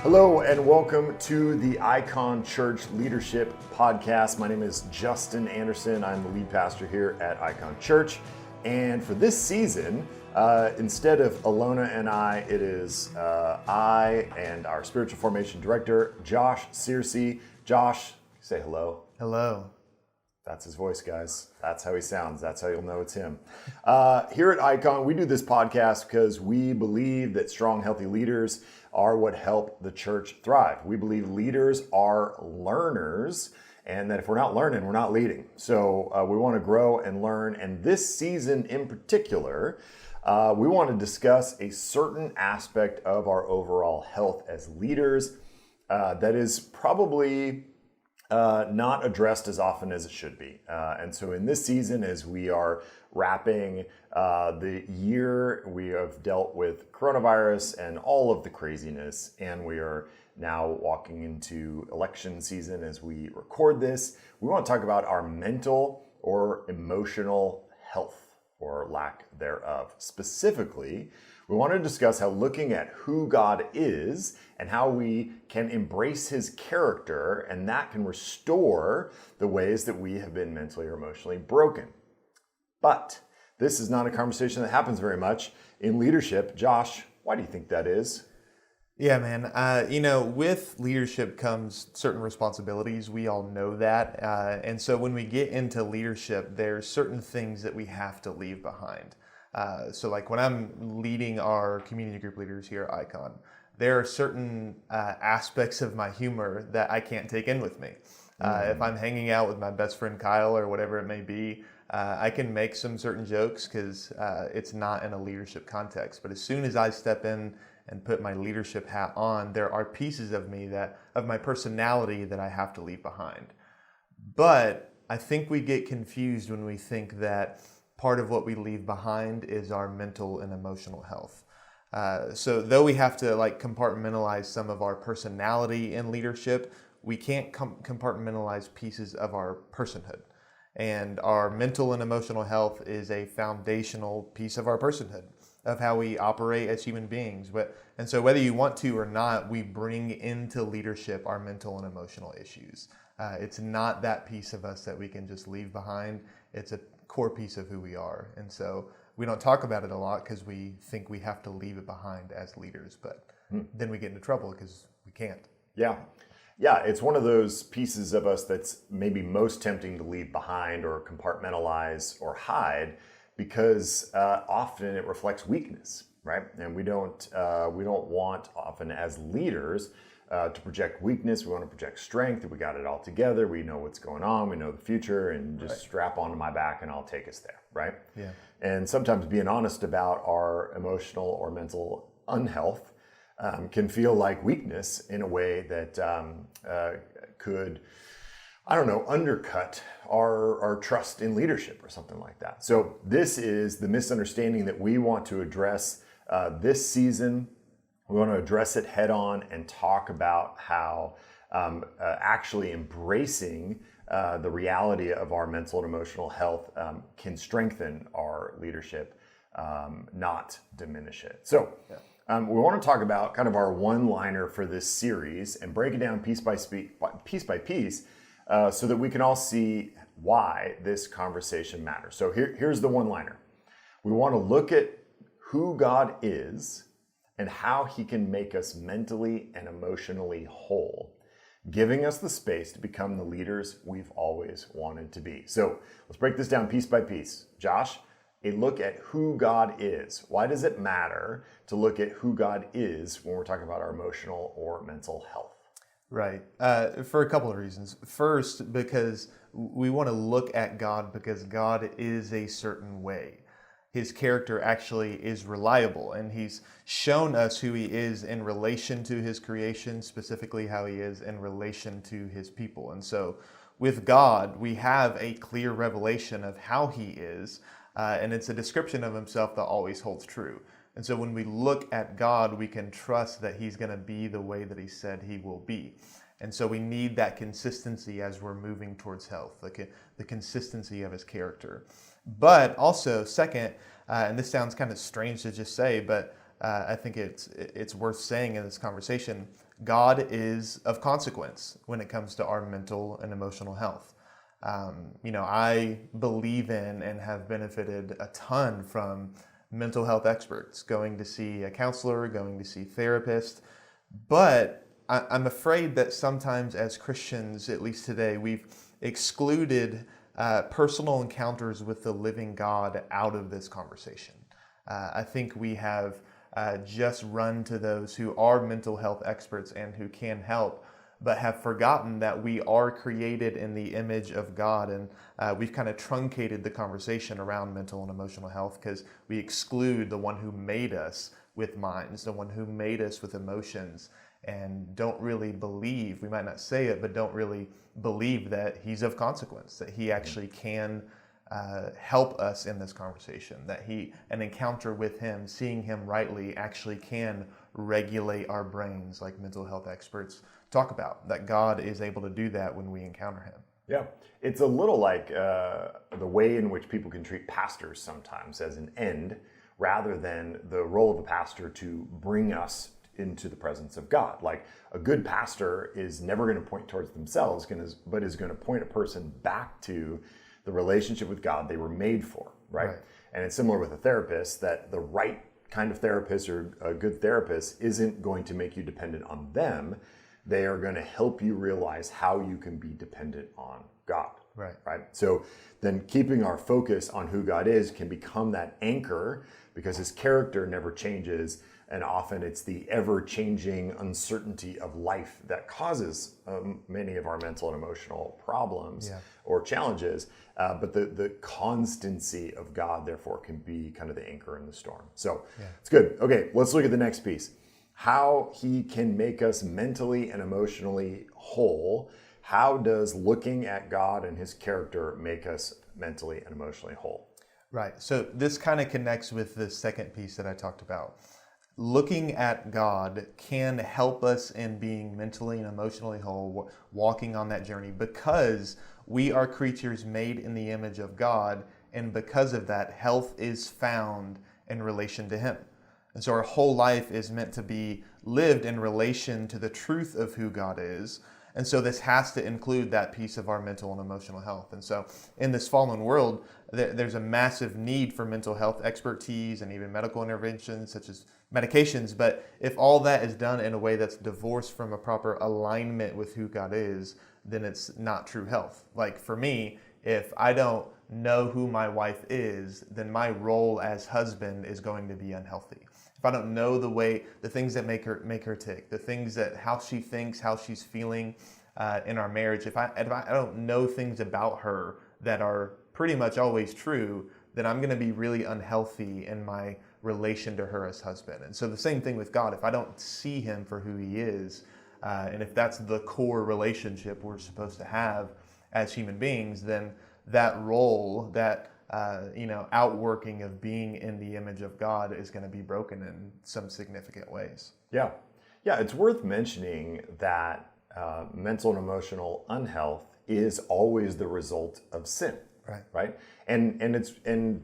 Hello and welcome to the Icon Church Leadership Podcast. My name is Justin Anderson. I'm the lead pastor here at Icon Church. And for this season, instead of Alona and I, it is I and our spiritual formation director, Josh Sercey. Josh, say hello. Hello. That's his voice, guys. That's how he sounds. That's how you'll know it's him. Here at Icon, we do this podcast because we believe that strong, healthy leaders are what help the church thrive. We believe leaders are learners, and that if we're not learning, we're not leading. So we want to grow and learn. And this season in particular, we want to discuss a certain aspect of our overall health as leaders that is probably not addressed as often as it should be. And so in this season, as we are wrapping the year, we have dealt with coronavirus and all of the craziness, and we are now walking into election season as we record this. We want to talk about our mental or emotional health, or lack thereof. Specifically, we want to discuss how looking at who God is and how we can embrace his character, and that can restore the ways that we have been mentally or emotionally broken. But this is not a conversation that happens very much in leadership. Josh, why do you think that is? Yeah, man. With leadership comes certain responsibilities. We all know that. And so when we get into leadership, there's certain things that we have to leave behind. So like when I'm leading our community group leaders here at Icon, there are certain aspects of my humor that I can't take in with me. If I'm hanging out with my best friend Kyle or whatever it may be, I can make some certain jokes because it's not in a leadership context. But as soon as I step in and put my leadership hat on, there are pieces of me of my personality that I have to leave behind. But I think we get confused when we think that part of what we leave behind is our mental and emotional health. So though we have to compartmentalize some of our personality in leadership, we can't compartmentalize pieces of our personhood. And our mental and emotional health is a foundational piece of our personhood, of how we operate as human beings. And so whether you want to or not, we bring into leadership our mental and emotional issues. It's not that piece of us that we can just leave behind. It's a core piece of who we are. And so we don't talk about it a lot because we think we have to leave it behind as leaders, but then we get into trouble because we can't. Yeah, it's one of those pieces of us that's maybe most tempting to leave behind or compartmentalize or hide because often it reflects weakness, right? And we don't want often as leaders to project weakness. We want to project strength. We got it all together. We know what's going on. We know the future, and just strap onto my back and I'll take us there, right? Yeah. And sometimes being honest about our emotional or mental unhealth can feel like weakness in a way that could, undercut our trust in leadership or something like that. So this is the misunderstanding that we want to address this season. We want to address it head on and talk about how actually embracing the reality of our mental and emotional health can strengthen our leadership, not diminish it. So we want to talk about kind of our one-liner for this series and break it down piece by piece so that we can all see why this conversation matters. So here's the one-liner. We want to look at who God is and how he can make us mentally and emotionally whole, giving us the space to become the leaders we've always wanted to be. So let's break this down piece by piece. Josh, a look at who God is. Why does it matter to look at who God is when we're talking about our emotional or mental health? Right. For a couple of reasons. First, because we want to look at God because God is a certain way. His character actually is reliable, and he's shown us who he is in relation to his creation, specifically how he is in relation to his people. And so with God, we have a clear revelation of how he is, and it's a description of himself that always holds true. And so when we look at God, we can trust that he's going to be the way that he said he will be. And so we need that consistency as we're moving towards health, the consistency of his character. But also, second, and this sounds kind of strange to just say, but I think it's worth saying in this conversation, God is of consequence when it comes to our mental and emotional health. I believe in and have benefited a ton from mental health experts, going to see a counselor, going to see therapists, but I'm afraid that sometimes as Christians, at least today, we've excluded personal encounters with the living God out of this conversation. I think we have just run to those who are mental health experts and who can help, but have forgotten that we are created in the image of God. And we've kind of truncated the conversation around mental and emotional health because we exclude the one who made us with minds, the one who made us with emotions, and don't really believe, we might not say it, but don't really believe that he's of consequence, that he actually can help us in this conversation, that an encounter with him, seeing him rightly, actually can regulate our brains like mental health experts talk about, that God is able to do that when we encounter him. Yeah, it's a little like the way in which people can treat pastors sometimes as an end rather than the role of a pastor to bring us into the presence of God. Like a good pastor is never going to point towards themselves, but is going to point a person back to the relationship with God they were made for, right? And it's similar with a therapist, that the right kind of therapist or a good therapist isn't going to make you dependent on them. They are going to help you realize how you can be dependent on God, right? So then keeping our focus on who God is can become that anchor because his character never changes. And often it's the ever-changing uncertainty of life that causes many of our mental and emotional problems or challenges. But the constancy of God, therefore, can be kind of the anchor in the storm. So it's good. Okay, let's look at the next piece. How he can make us mentally and emotionally whole. How does looking at God and his character make us mentally and emotionally whole? Right. So this kind of connects with the second piece that I talked about. Looking at God can help us in being mentally and emotionally whole, walking on that journey, because we are creatures made in the image of God, and because of that, health is found in relation to him. And so our whole life is meant to be lived in relation to the truth of who God is. And so this has to include that piece of our mental and emotional health. And so in this fallen world, there's a massive need for mental health expertise and even medical interventions such as medications. But if all that is done in a way that's divorced from a proper alignment with who God is, then it's not true health. Like for me, if I don't know who my wife is, then my role as husband is going to be unhealthy. If I don't know the things that make her tick, the things that how she thinks, how she's feeling in our marriage, if I don't know things about her that are pretty much always true, then I'm going to be really unhealthy in my relation to her as husband. And so the same thing with God. If I don't see him for who he is, and if that's the core relationship we're supposed to have as human beings, then that role, that outworking of being in the image of God is going to be broken in some significant ways. Yeah. It's worth mentioning that mental and emotional unhealth is always the result of sin. Right. And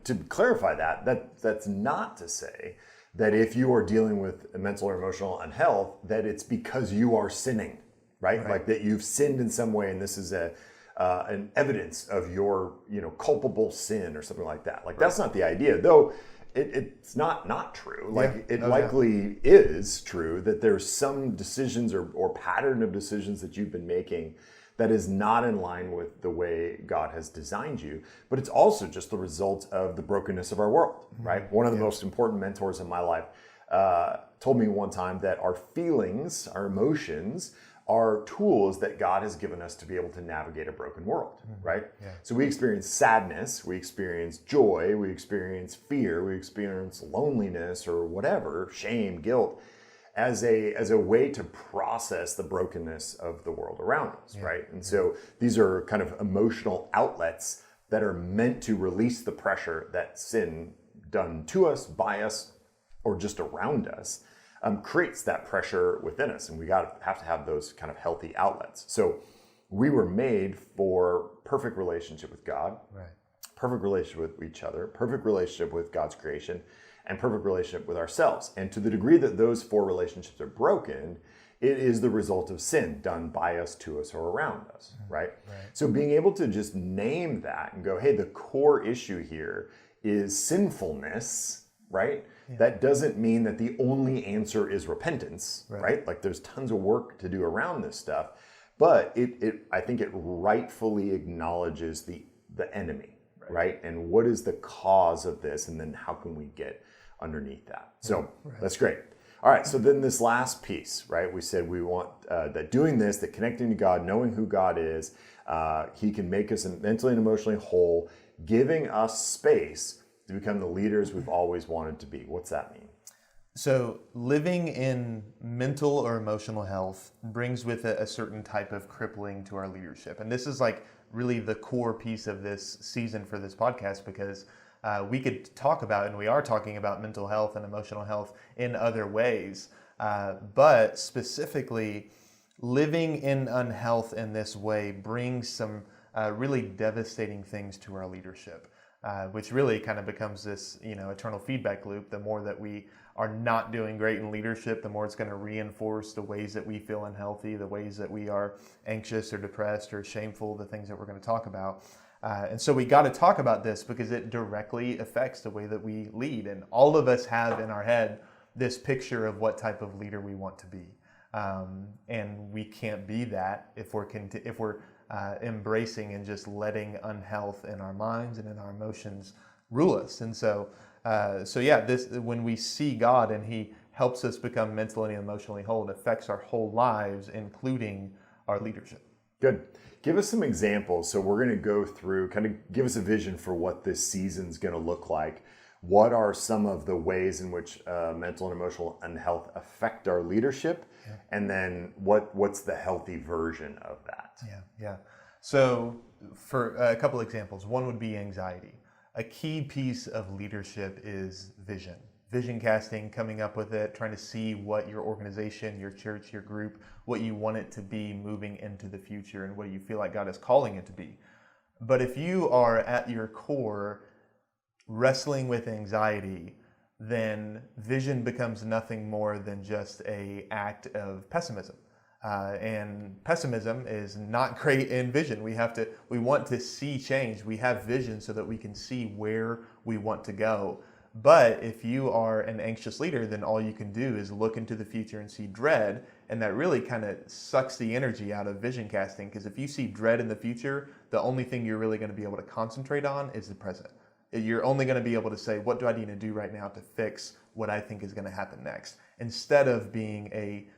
to clarify that's not to say that if you are dealing with mental or emotional unhealth, that it's because you are sinning, right? Like that you've sinned in some way, and this is an evidence of your culpable sin or something like that. Like that's not the idea, though. It's not true. Like it likely is true that there's some decisions or pattern of decisions that you've been making that is not in line with the way God has designed you, but it's also just the result of the brokenness of our world, right? One of the most important mentors in my life told me one time that our feelings, our emotions, are tools that God has given us to be able to navigate a broken world, right? So we experience sadness, we experience joy, we experience fear, we experience loneliness or whatever, shame, guilt, as a way to process the brokenness of the world around us, right? And so these are kind of emotional outlets that are meant to release the pressure that sin done to us, by us, or just around us creates that pressure within us. And we have to have those kind of healthy outlets. So we were made for perfect relationship with God, perfect relationship with each other, perfect relationship with God's creation, and perfect relationship with ourselves. And to the degree that those four relationships are broken, it is the result of sin done by us, to us, or around us, right? So being able to just name that and go, hey, the core issue here is sinfulness, right? That doesn't mean that the only answer is repentance, right? Like there's tons of work to do around this stuff, but I think it rightfully acknowledges the enemy, right? And what is the cause of this, and then how can we get underneath that? So that's great. All right, so then this last piece, right? We said we want that doing this, that connecting to God, knowing who God is, He can make us mentally and emotionally whole, giving us space to become the leaders we've always wanted to be. What's that mean? So living in mental or emotional health brings with it a certain type of crippling to our leadership. And this is like really the core piece of this season for this podcast, because we could talk about, and we are talking about, mental health and emotional health in other ways. But specifically, living in unhealth in this way brings some really devastating things to our leadership, which really kind of becomes this, eternal feedback loop. The more that we are not doing great in leadership, the more it's going to reinforce the ways that we feel unhealthy, the ways that we are anxious or depressed or shameful, the things that we're going to talk about. And so we got to talk about this because it directly affects the way that we lead. And all of us have in our head this picture of what type of leader we want to be. And we can't be that if we're embracing and just letting unhealth in our minds and in our emotions rule us. And so when we see God and He helps us become mentally and emotionally whole, it affects our whole lives, including our leadership. Good. Give us some examples. So we're going to go through, kind of give us a vision for what this season's going to look like. What are some of the ways in which mental and emotional unhealth affect our leadership? Yeah. And then what's the healthy version of that? Yeah. So for a couple examples, one would be anxiety. A key piece of leadership is vision casting, coming up with it, trying to see what your organization, your church, your group, what you want it to be moving into the future and what you feel like God is calling it to be. But if you are at your core wrestling with anxiety, then vision becomes nothing more than just an act of pessimism. And pessimism is not great in vision. We want to see change. We have vision so that we can see where we want to go. But if you are an anxious leader, then all you can do is look into the future and see dread. And that really kind of sucks the energy out of vision casting. Because if you see dread in the future, the only thing you're really going to be able to concentrate on is the present. You're only going to be able to say, what do I need to do right now to fix what I think is going to happen next? Instead of being a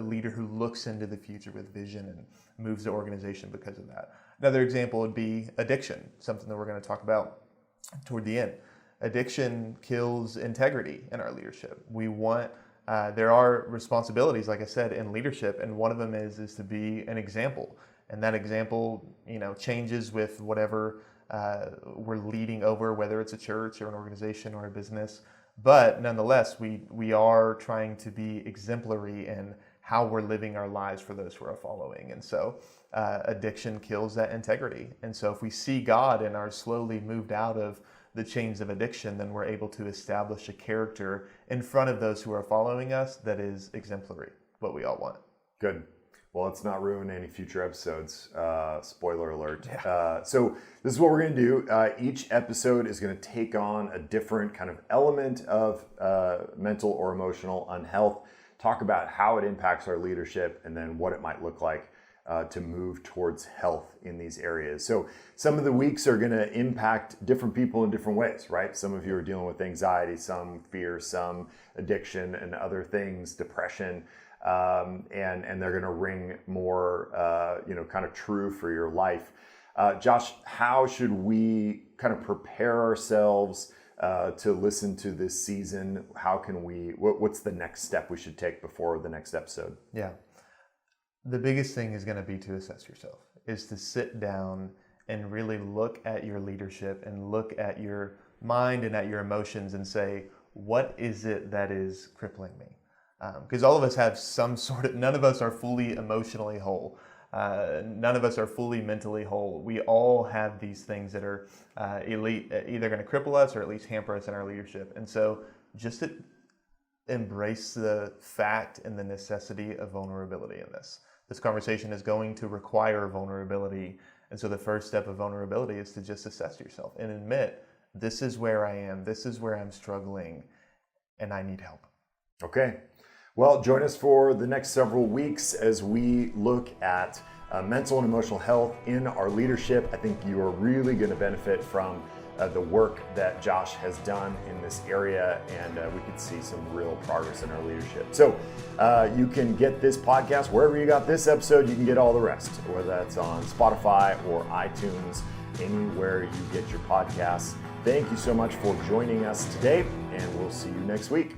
leader who looks into the future with vision and moves the organization because of that. Another example would be addiction, something that we're going to talk about toward the end. Addiction kills integrity in our leadership. There are responsibilities, like I said, in leadership, and one of them is to be an example. And that example, changes with whatever we're leading over, whether it's a church or an organization or a business. But nonetheless, we are trying to be exemplary in how we're living our lives for those who are following. And so addiction kills that integrity. And so if we see God and are slowly moved out of the chains of addiction, then we're able to establish a character in front of those who are following us that is exemplary, what we all want. Good. Well, let's not ruin any future episodes. Spoiler alert. Yeah. So this is what we're going to do. Each episode is going to take on a different kind of element of mental or emotional unhealth, talk about how it impacts our leadership, and then what it might look like to move towards health in these areas. So some of the weeks are going to impact different people in different ways, right? Some of you are dealing with anxiety, some fear, some addiction, and other things, depression. And they're going to ring more, kind of true for your life. Josh, how should we kind of prepare ourselves to listen to this season? How can what's the next step we should take before the next episode? Yeah. The biggest thing is going to be to assess yourself, is to sit down and really look at your leadership and look at your mind and at your emotions and say, what is it that is crippling me? Because all of us have some sort of, none of us are fully emotionally whole. None of us are fully mentally whole. We all have these things that are either going to cripple us or at least hamper us in our leadership. And so just to embrace the fact and the necessity of vulnerability in this. This conversation is going to require vulnerability. And so the first step of vulnerability is to just assess yourself and admit, this is where I am, this is where I'm struggling, and I need help. Okay. Well, join us for the next several weeks as we look at mental and emotional health in our leadership. I think you are really going to benefit from the work that Josh has done in this area, and we could see some real progress in our leadership. So you can get this podcast wherever you got this episode. You can get all the rest, whether that's on Spotify or iTunes, anywhere you get your podcasts. Thank you so much for joining us today, and we'll see you next week.